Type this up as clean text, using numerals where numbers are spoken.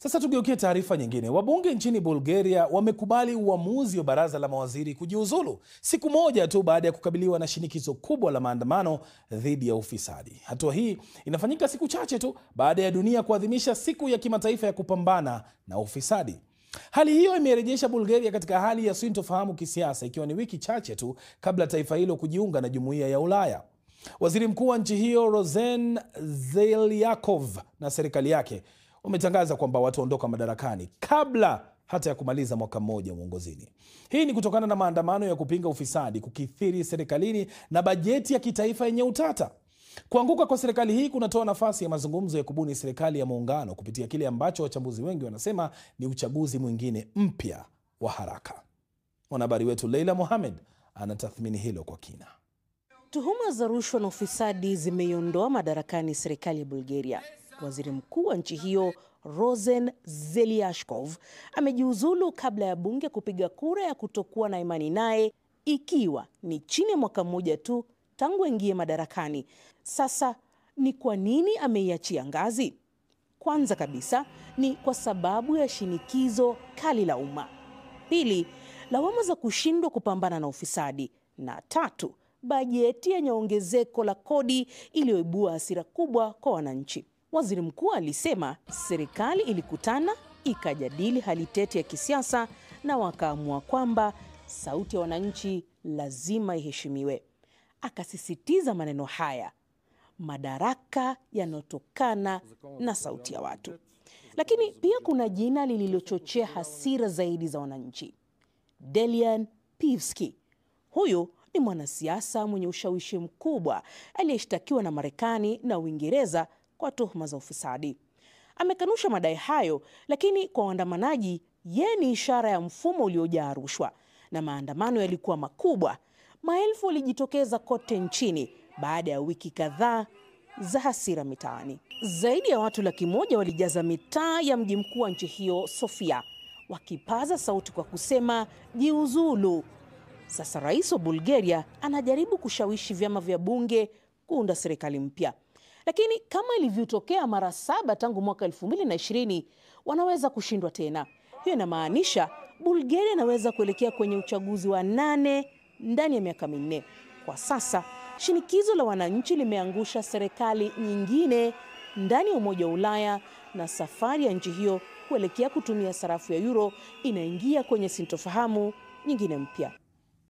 Sasa tugeukie taarifa nyingine. Wabunge nchini Bulgaria wamekubali uamuzi wa baraza la mawaziri kujiuzulu siku moja tu baada ya kukabiliwa na shinikizo kubwa la maandamano dhidi ya ufisadi. Hatua hii inafanyika siku chache tu baada ya dunia kuadhimisha siku ya kimataifa ya kupambana na ufisadi. Hali hiyo imerejesha Bulgaria katika hali ya sintofahamu kisiasa, ikiwa ni wiki chache tu kabla taifa hilo kujiunga na Jumuiya ya Ulaya. Waziri mkuu wa nchi hiyo Rosen Zeliakov na serikali yake wametangaza kwamba wataondoka madarakani kabla hata ya kumaliza mwaka mmoja uongozini. Hii ni kutokana na maandamano ya kupinga ufisadi kukithiri serikalini na bajeti ya kitaifa yenye utata. Kuanguka kwa serikali hii kunatoa nafasi ya mazungumzo ya kubuni serikali ya muungano kupitia kile ambacho wachambuzi wengi wanasema ni uchaguzi mwingine mpya wa haraka. Mwanahabari wetu Leila Mohamed anatathmini hilo kwa kina. Tuhuma za rushwa na ufisadi zimeiondoa madarakani serikali ya Bulgaria. Waziri mkuu wa nchi hiyo Rosen Zeliashkov amejiuzulu kabla ya bunge kupiga kura ya kutokuwa na imani naye, ikiwa ni chini ya mwaka mmoja tu tangu aingie madarakani. Sasa ni kwa nini ameiachia ngazi? Kwanza kabisa ni kwa sababu ya shinikizo kali la umma. Pili, lawama za kushindwa kupambana na ufisadi. Na tatu, bajeti yenye ongezeko la kodi iliyoibua hasira kubwa kwa wananchi. Waziri mkuu alisema serikali ilikutana, ikajadili hali tete ya kisiasa na wakaamua kwamba sauti ya wananchi lazima iheshimiwe. Akasisitiza maneno haya: madaraka yanotokana na sauti ya watu. Lakini pia kuna jina lililochochea hasira zaidi za wananchi: Delian Pivski. Huyu ni mwanasiasa mwenye ushawishi mkubwa aliyeshtakiwa na Marekani na Uingereza kwa tuhuma za ufisadi. Amekanusha madai hayo, lakini kwa waandamanaji yeye ni ishara ya mfumo uliojaa rushwa, na maandamano yalikuwa makubwa. Maelfu walijitokeza kote nchini baada ya wiki kadhaa za hasira mitaani. Zaidi ya watu 100,000 walijaza mitaa ya mji mkuu wa nchi hiyo, Sofia, wakipaza sauti kwa kusema jiuzulu. Sasa rais wa Bulgaria anajaribu kushawishi vyama vya bunge kuunda serikali mpya. Lakini kama ilivyotokea mara 7 tangu mwaka 2020, wanaweza kushindwa tena. Hiyo inamaanisha Bulgaria inaweza kuelekea kwenye uchaguzi wa 8 ndani ya miaka 4. Kwa sasa, shinikizo la wananchi limeangusha serikali nyingine ndani ya Umoja wa Ulaya, na safari ya nchi hiyo kuelekea kutumia sarafu ya euro inaingia kwenye sintofahamu nyingine mpya.